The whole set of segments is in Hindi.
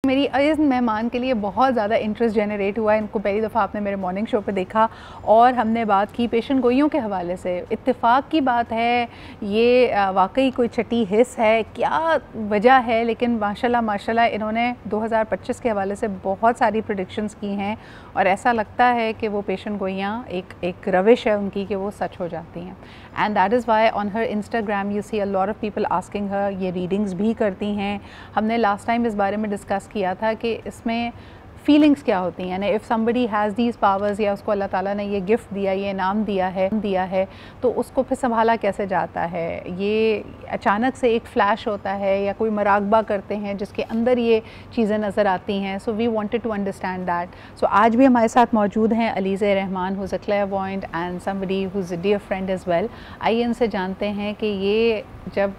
मेरी इस मेहमान के लिए बहुत ज़्यादा इंटरेस्ट जनरेट हुआ। इनको पहली दफ़ा आपने मेरे मॉर्निंग शो पे देखा और हमने बात की पेशेंट गोइयों के हवाले से। इत्तेफाक की बात है, ये वाकई कोई छठी हिस्स है, क्या वजह है, लेकिन माशाल्लाह माशाल्लाह इन्होंने 2025 के हवाले से बहुत सारी प्रेडिक्शंस की हैं और ऐसा लगता है कि वो पेशेंट गोइयाँ एक रविश है उनकी कि वो सच हो जाती हैं। And that is why on her Instagram you see a lot of people asking her, ये रीडिंग्स भी करती हैं। हमने लास्ट टाइम इस बारे में डिस्कस किया था कि इसमें फीलिंग्स क्या होती हैं, यानी if somebody has these powers या उसको अल्लाह ताला ने ये गिफ्ट दिया, ये इनाम दिया है तो उसको फिर संभाला कैसे जाता है। ये अचानक से एक फ़्लैश होता है या कोई मराकबा करते हैं जिसके अंदर ये चीज़ें नज़र आती हैं। So we wanted to understand that. So आज भी हमारे साथ मौजूद हैं Aliza Rahman, who's a clairvoyant and somebody who's a dear friend as well. आइए इनसे जानते हैं कि ये जब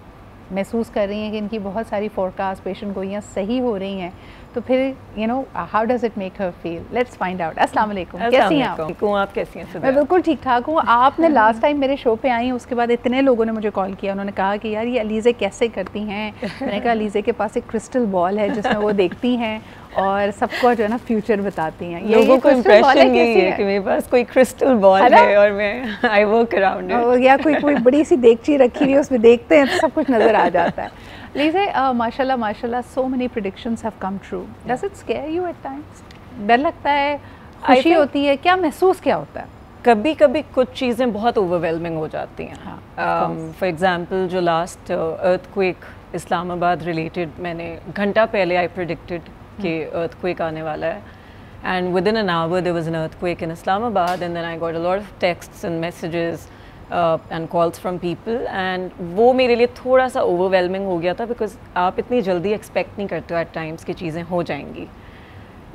महसूस कर रही हैं कि इनकी बहुत सारी फोरकास्ट पेशेंट गोइयाँ सही हो रही हैं, तो फिर you know how does it make her feel. Let's find out. अस्सलाम वालेकुम, कैसी हैं आप? आप कैसी हैं? मैं बिल्कुल ठीक ठाक हूँ। आपने लास्ट टाइम मेरे शो पे आई, उसके बाद इतने लोगों ने मुझे कॉल किया, उन्होंने कहा कि यार ये अलीज़ा कैसे करती हैं। मैंने कहा अलीज़ा के पास एक क्रिस्टल बॉल है जिसमें वो देखती हैं और सबको जो है ना फ्यूचर बताती हैं। लोगों को इम्प्रेशन यही है कि मेरे पास कोई क्रिस्टल बॉल है और मैं आई वर्क अराउंड इट, या कोई बड़ी सी देगची रखी हुई है उसमें देखते हैं तो सब कुछ नज़र आ जाता है। लीज़ा माशाल्लाह माशाल्लाह so many predictions have come true. Does it scare you at times? डर लगता है, खुशी होती है, क्या महसूस क्या होता है? कभी कभी कुछ चीज़ें बहुत ओवरवेलमिंग हो जाती हैं। फॉर एग्जांपल जो लास्ट अर्थक्वेक इस्लामाबाद रिलेटेड मैंने घंटा पहले आई प्रेडिक्टेड कि earthquake आने वाला है, and within an hour there was an earthquake in Islamabad, and then I got a lot of texts and messages and calls from people, and वो मेरे लिए थोड़ा सा overwhelming हो गया था because आप इतनी जल्दी expect नहीं करते हो at times कि चीज़ें हो जाएंगी,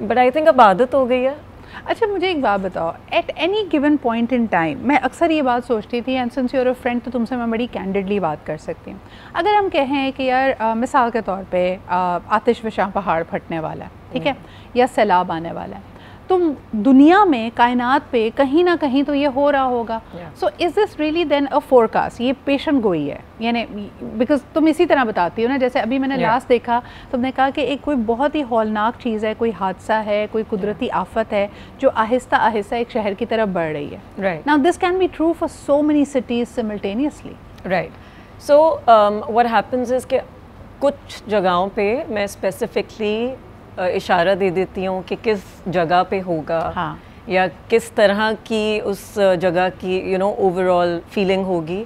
but I think अब आदत हो गई है। अच्छा मुझे एक बात बताओ, at any given point in time मैं अक्सर ये बात सोचती थी, and since you're a friend तो तुमसे मैं बड़ी कैंडिडली बात कर सकती हूँ। अगर हम कहें कि यार मिसाल के तौर पे आतिशफ़शां पहाड़ फटने वाला है, ठीक है, या सैलाब आने वाला है, तो दुनिया में कायनात पे कहीं ना कहीं तो ये हो रहा होगा। So is this really then a forecast? ये पेशेंट गोई है, यानी बिकॉज तुम इसी तरह बताती हो ना, जैसे अभी मैंने लास्ट देखा, तुमने कहा कि एक कोई बहुत ही हौलनाक चीज़ है, कोई हादसा है, कोई कुदरती आफत है जो आहिस्ता आहिस्ता एक शहर की तरफ बढ़ रही है। Right, now this can be true for so many cities simultaneously. Right, so what happens is कि कुछ जगहों पे मैं स्पेसिफिकली इशारा दे देती हूँ कि किस जगह पे होगा, हाँ, या किस तरह की उस जगह की ओवरऑल फीलिंग होगी।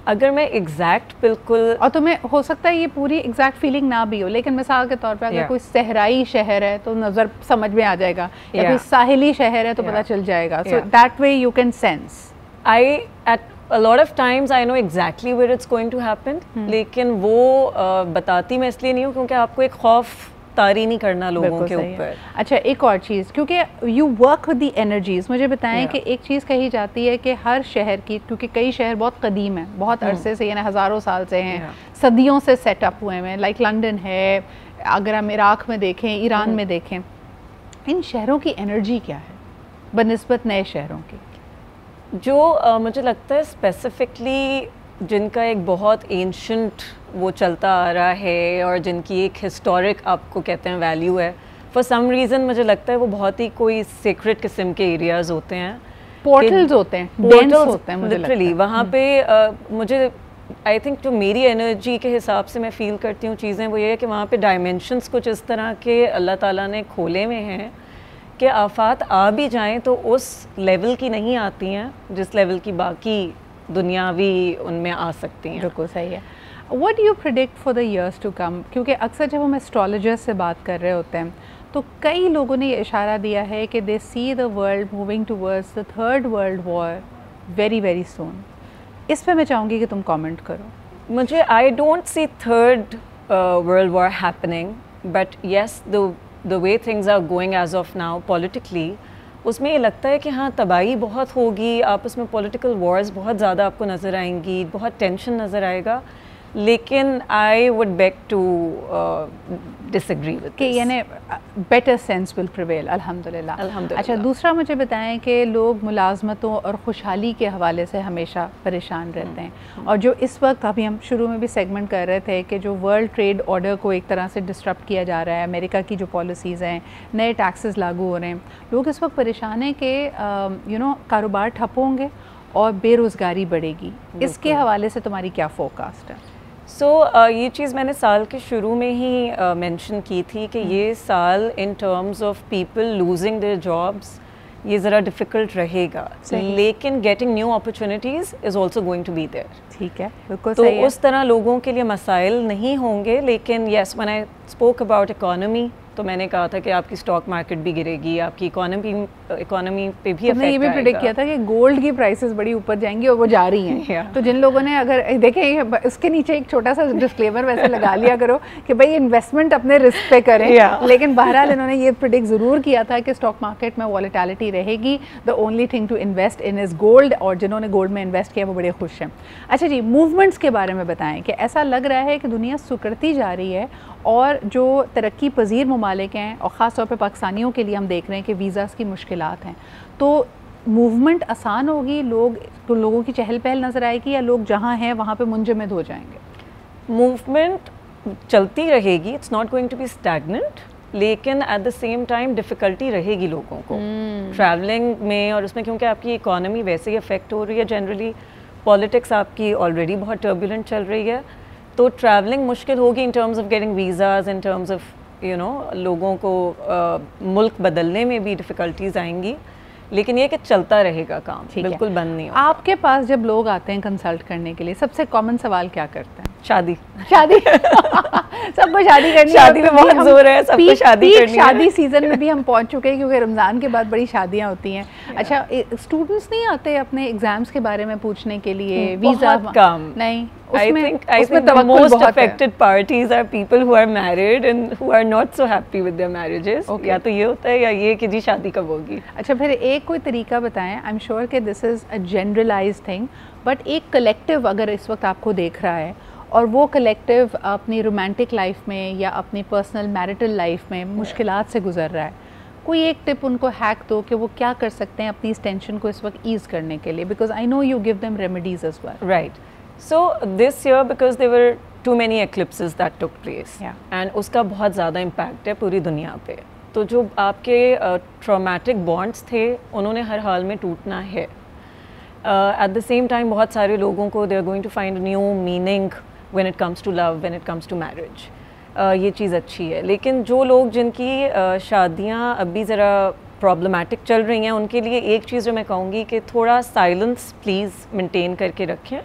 अगर मैं एग्जैक्ट बिल्कुल, और तुम्हें हो सकता है ये पूरी एग्जैक्ट फीलिंग ना भी हो, लेकिन मिसाल के तौर पे अगर कोई सहराई शहर है तो नज़र समझ में आ जाएगा, या कोई साहिली शहर है तो पता चल जाएगा। So that way you can sense. I ate a lot of times I know exactly where it's going to happen, लेकिन वो बताती मैं इसलिए नहीं हूँ क्योंकि आपको एक खौफ तारी नहीं करना लोगों के ऊपर। अच्छा एक और चीज़, क्योंकि you work with the energies, मुझे बताएं कि एक चीज़ कही जाती है कि हर शहर की, क्योंकि कई शहर बहुत कदीम है, बहुत अरसे से, यानी हज़ारों साल से हैं, सदियों से सेटअप हुए हैं, लाइक लंदन है, अगर हम इराक़ में देखें, ईरान में देखें, इन शहरों की एनर्जी क्या है बनिस्बत नए शहरों की? जो मुझे लगता है स्पेसिफिकली जिनका एक बहुत एंशंट वो चलता आ रहा है और जिनकी एक हिस्टोरिक आपको कहते हैं वैल्यू है, फॉर सम रीज़न मुझे लगता है वो बहुत ही कोई सीक्रेट किस्म के एरियाज़ होते हैं, पोर्टल्स होते हैं, पोर्टल्स होते हैं लिटरली वहाँ पे। मुझे आई थिंक जो मेरी एनर्जी के हिसाब से मैं फ़ील करती हूँ चीज़ें, वो ये है कि वहाँ पे डायमेंशंस कुछ इस तरह के अल्लाह ताला ने खोले हुए हैं कि आफात आ भी जाएँ तो उस लेवल की नहीं आती हैं जिस लेवल की बाकी दुनियावी उनमें आ सकती हैं। बिल्कुल सही है। What do you predict for the years to come? क्योंकि अक्सर जब हम एस्ट्रोलॉजर्स से बात कर रहे होते हैं तो कई लोगों ने ये इशारा दिया है कि they see the world moving towards the third world war very very soon. इस पे मैं चाहूँगी कि तुम कमेंट करो। मुझे I don't see third world war happening, but yes the way things are going as of now politically, उसमें ये लगता है कि हाँ तबाही बहुत होगी, आपस में पॉलिटिकल वॉर्स बहुत ज़्यादा आपको नज़र आएंगी, बहुत टेंशन नज़र आएगा, लेकिन I would beg to disagree with कि यानी बेटर सेंस विल प्रिवेल, अल्हम्दुलिल्लाह। अच्छा, दूसरा मुझे बताएं कि लोग मुलाजमतों और खुशहाली के हवाले से हमेशा परेशान रहते हैं, और जो इस वक्त अभी हम शुरू में भी सेगमेंट कर रहे थे कि जो वर्ल्ड ट्रेड ऑर्डर को एक तरह से डिस्टर्ब किया जा रहा है, अमेरिका की जो पॉलिसीज़ हैं, नए टैक्सेस लागू हो रहे हैं, लोग इस वक्त परेशान हैं कि कारोबार ठप होंगे और बेरोज़गारी बढ़ेगी। इसके हवाले से तुम्हारी क्या फोरकास्ट है? ये चीज़ मैंने साल के शुरू में ही मेंशन की थी कि ये साल in terms of people losing their jobs ये ज़रा डिफ़िकल्ट रहेगा, लेकिन getting new opportunities is also going to be there. ठीक है, बिल्कुल तो सही है। उस तरह लोगों के लिए मसाइल नहीं होंगे, लेकिन yes, when I spoke about economy तो मैंने कहा था कि आपकी स्टॉक मार्केट भी गिरेगी, आपकी इकोनॉमी पे भी हमने ये भी प्रेडिक्ट किया था कि गोल्ड की प्राइसेस बड़ी ऊपर जाएंगी और वो जा रही हैं। तो जिन लोगों ने, अगर देखें उसके नीचे एक छोटा सा डिस्क्लेमर वैसे लगा लिया करो कि भाई इन्वेस्टमेंट अपने रिस्क पे करें, लेकिन बहरहाल इन्होंने ये प्रेडिक्ट ज़रूर किया था कि स्टॉक मार्केट में वॉलेटिलिटी रहेगी, the only thing to invest in is gold, और जिन्होंने गोल्ड में इन्वेस्ट किया वो बड़े खुश हैं। अच्छा जी, मूवमेंट्स के बारे में बताएं कि ऐसा लग रहा है कि दुनिया सुकड़ती जा रही है, और जो तरक्की पजीर ममालिक हैं और ख़ास तौर पे पाकिस्तानियों के लिए हम देख रहे हैं कि वीज़ास की मुश्किलात हैं, तो मूवमेंट आसान होगी, लोगों की चहल पहल नज़र आएगी, या लोग जहाँ हैं वहाँ पे मुंजमद हो जाएंगे? मूवमेंट चलती रहेगी, it's not going to be stagnant, लेकिन at the same time difficulty रहेगी लोगों को ट्रैवलिंग में, और उसमें क्योंकि आपकी इकोनॉमी वैसे ही अफेक्ट हो रही है, जनरली पॉलिटिक्स आपकी ऑलरेडी बहुत टर्बुलेंट चल रही है, तो ट्रैवलिंग मुश्किल होगी इन terms of getting visas, in terms of लोगों को मुल्क बदलने में भी डिफ़िकल्टीज आएंगी, लेकिन ये कि चलता रहेगा काम, बिल्कुल बंद नहीं होगा। आपके पास जब लोग आते हैं कंसल्ट करने के लिए, सबसे कॉमन सवाल क्या करते हैं? शादी सबको शादी करनी है, शादी में बहुत जोर है, सबको शादी करनी है। शादी सीजन में भी हम पहुंच चुके हैं, क्योंकि रमज़ान के बाद बड़ी शादियां होती हैं। अच्छा, स्टूडेंट्स नहीं आते अपने एग्जाम्स के बारे में पूछने के लिए? वीज़ा कम नहीं, I think the most affected parties are people who are married and who are not so happy with their marriages. या तो ये होता है, या ये कि जी शादी कब होगी। अच्छा, फिर एक कोई तरीका बताएं, आई एम श्योर कि this is a generalised thing, but एक कलेक्टिव अगर इस वक्त आपको देख रहा है, और वो कलेक्टिव अपनी रोमांटिक लाइफ में या अपनी पर्सनल मैरिटल लाइफ में मुश्किलात से गुजर रहा है, कोई एक टिप उनको हैक दो कि वो क्या कर सकते हैं अपनी इस टेंशन को इस वक्त ईज़ करने के लिए, because I know you give them remedies as well. Right, so this year because there were too many eclipses that took place, and उसका बहुत ज़्यादा impact है पूरी दुनिया पे, तो जो आपके traumatic bonds थे उन्होंने हर हाल में टूटना है। At the same time बहुत सारे लोगों को they are going to find new meaning when it comes to love, when it comes to marriage. ये चीज़ अच्छी है, लेकिन जो लोग जिनकी शादियाँ अभी ज़रा प्रॉब्लमेटिक चल रही हैं, उनके लिए एक चीज़ जो मैं कहूँगी कि थोड़ा साइलेंस प्लीज़ मेंटेन करके रखें,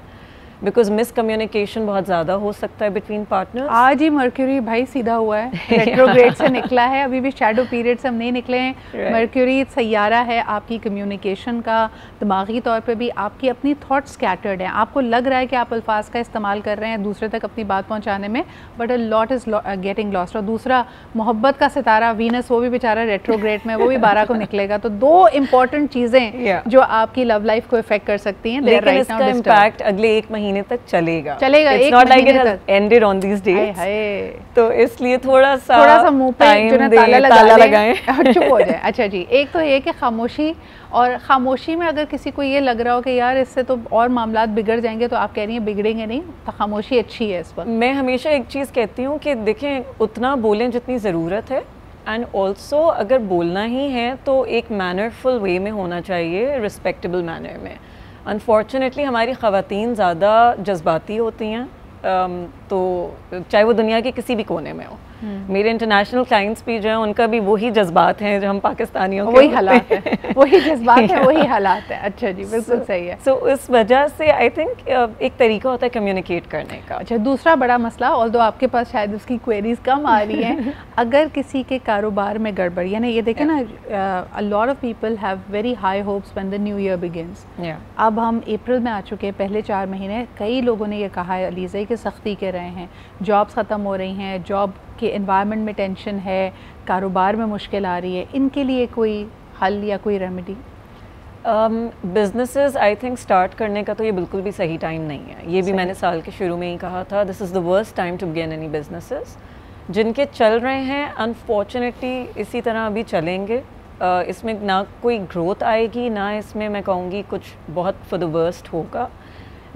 बिकॉज मिसकम्युनिकेशन बहुत ज़्यादा हो सकता है बिटवीन पार्टनर्स। आज ही मर्क्यूरी भाई सीधा हुआ है, रेट्रोग्रेड से निकला है, अभी भी शैडो पीरियड से हम नहीं निकले हैं। मर्क्यूरी सैयारा है आपकी कम्युनिकेशन का, दिमागी तौर पे भी आपकी अपनी थॉट्स स्कैटर्ड हैं, आपको लग रहा है कि आप अल्फाज का इस्तेमाल कर रहे हैं दूसरे तक अपनी बात पहुँचाने में, but a lot is getting lost. और दूसरा मोहब्बत का सितारा वीनस, वो भी बेचारा रेट्रोग्रेड में, वो भी 12 को निकलेगा। तो दो इंपॉर्टेंट चीज़ें जो आपकी लव लाइफ को इफेक्ट कर सकती हैं, लेकिन इसका इम्पैक्ट अगले एक महीने तक चलेगा। It's not like it has ended on these dates. तो इसलिए थोड़ा सा मुंह पे जो ना ताला लगाएं और चुप हो जाए। अच्छा जी, एक तो ये कि खामोशी, और खामोशी में अगर किसी को ये लग रहा हो कि यार इससे तो और मामलात बिगड़ जाएंगे, तो आप कह रही हैं बिगड़ेंगे नहीं, तो खामोशी अच्छी है इस पर। मैं हमेशा एक चीज़ कहती हूँ कि देखें, उतना बोलें जितनी ज़रूरत है, एंड ऑल्सो अगर बोलना ही है तो एक मैनरफुल वे में होना चाहिए, रिस्पेक्टेबल मैनर में। अनफॉर्चुनेटली हमारी ख़वातीन ज़्यादा जज्बाती होती हैं, तो चाहे वो दुनिया के किसी भी कोने में हो। मेरे इंटरनेशनल क्लाइंट्स भी जो हैं उनका भी वही जज्बात हैं जो हम पाकिस्तानियों के, वही हालात है, वही जज्बात है, वही हालात है। अच्छा जी, बिल्कुल सही है। सो इस वजह से आई थिंक एक तरीका होता है कम्युनिकेट करने का। अच्छा, दूसरा बड़ा मसला, ऑल्दो आपके पास शायद उसकी क्वेरीज कम आ रही हैं, अगर किसी के कारोबार में गड़बड़, यानी ये देखें ना, अ lot of people have very high hopes when the new year begins. अब हम अप्रैल में आ चुके हैं, पहले 4 महीने कई लोगों ने ये कहा है अलीज़ा कि सख्ती के रहे हैं, जॉब्स ख़त्म हो रही हैं, जॉब के एनवायरनमेंट में टेंशन है, कारोबार में मुश्किल आ रही है, इनके लिए कोई हल या कोई remedy? Businesses I think start करने का तो ये बिल्कुल भी सही टाइम नहीं है, ये भी मैंने साल के शुरू में ही कहा था, this is the worst time to begin any businesses. जिनके चल रहे हैं अनफॉर्चुनेटली इसी तरह अभी चलेंगे, इसमें ना कोई ग्रोथ आएगी, ना इसमें मैं कहूँगी कुछ बहुत फॉर द वर्स्ट होगा।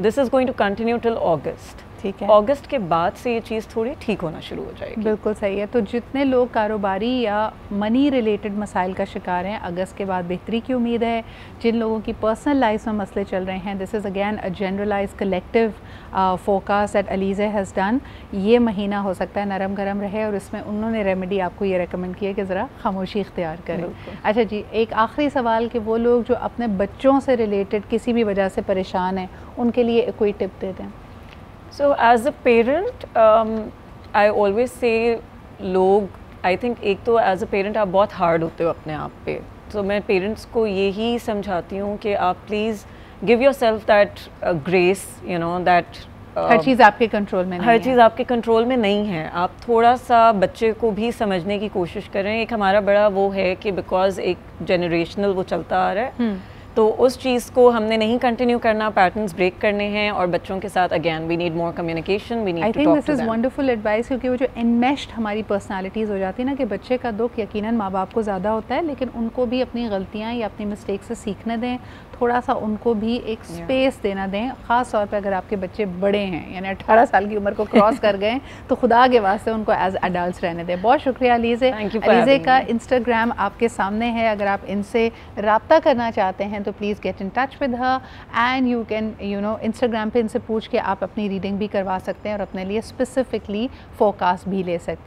This is going to continue till August. ठीक है, अगस्त के बाद से ये चीज़ थोड़ी ठीक होना शुरू हो जाएगी। बिल्कुल सही है। तो जितने लोग कारोबारी या मनी रिलेटेड मसाइल का शिकार हैं, अगस्त के बाद बेहतरी की उम्मीद है। जिन लोगों की पर्सनल लाइफ में मसले चल रहे हैं, this is again a generalise collective forecast that Alizeh has done. ये महीना हो सकता है नरम गरम रहे और इसमें उन्होंने रेमेडी आपको ये रेकमेंड की है कि ज़रा खामोशी इख्तियार करें। अच्छा जी, एक आखिरी सवाल कि वो लोग जो अपने बच्चों से रिलेटेड किसी भी वजह से परेशान हैं, उनके लिए कोई टिप दे दें। So as a parent, I always say लोग I think एक तो as a parent आप बहुत hard होते हो अपने आप पे, तो मैं parents को यही समझाती हूँ कि आप please give yourself that grace, you know, that हर चीज़ आपके कंट्रोल में नहीं है। हर चीज़ आपके कंट्रोल में नहीं है। आप थोड़ा सा बच्चे को भी समझने की कोशिश करें। एक हमारा बड़ा वो है कि बिकॉज एक जनरेशनल वो चलता आ रहा है, तो उस चीज़ को हमने नहीं कंटिन्यू करना, पैटर्न्स ब्रेक करने हैं और बच्चों के साथ again we need more communication, we need to talk to them. I think this is wonderful advice, क्योंकि वो जो इनमेश्ड हमारी पर्सनालिटीज़ हो जाती है ना, कि बच्चे का दुख यकीनन माँ बाप को ज़्यादा होता है, लेकिन उनको भी अपनी गलतियाँ या अपनी मिस्टेक से सीखने दें, थोड़ा सा उनको भी एक स्पेस देना दें। ख़ास तौर पे अगर आपके बच्चे बड़े हैं, यानी 18 साल की उम्र को क्रॉस कर गए, तो खुदा के वास्ते उनको एज एडल्ट्स रहने दें। बहुत शुक्रिया अलीज़े। अलीज़े का इंस्टाग्राम आपके सामने है, अगर आप इनसे रब्ता करना चाहते हैं तो please get in touch with her and you can Instagram पे इनसे पूछ के आप अपनी रीडिंग भी करवा सकते हैं और अपने लिए स्पेसिफिकली फोरकास्ट भी ले सकते हैं।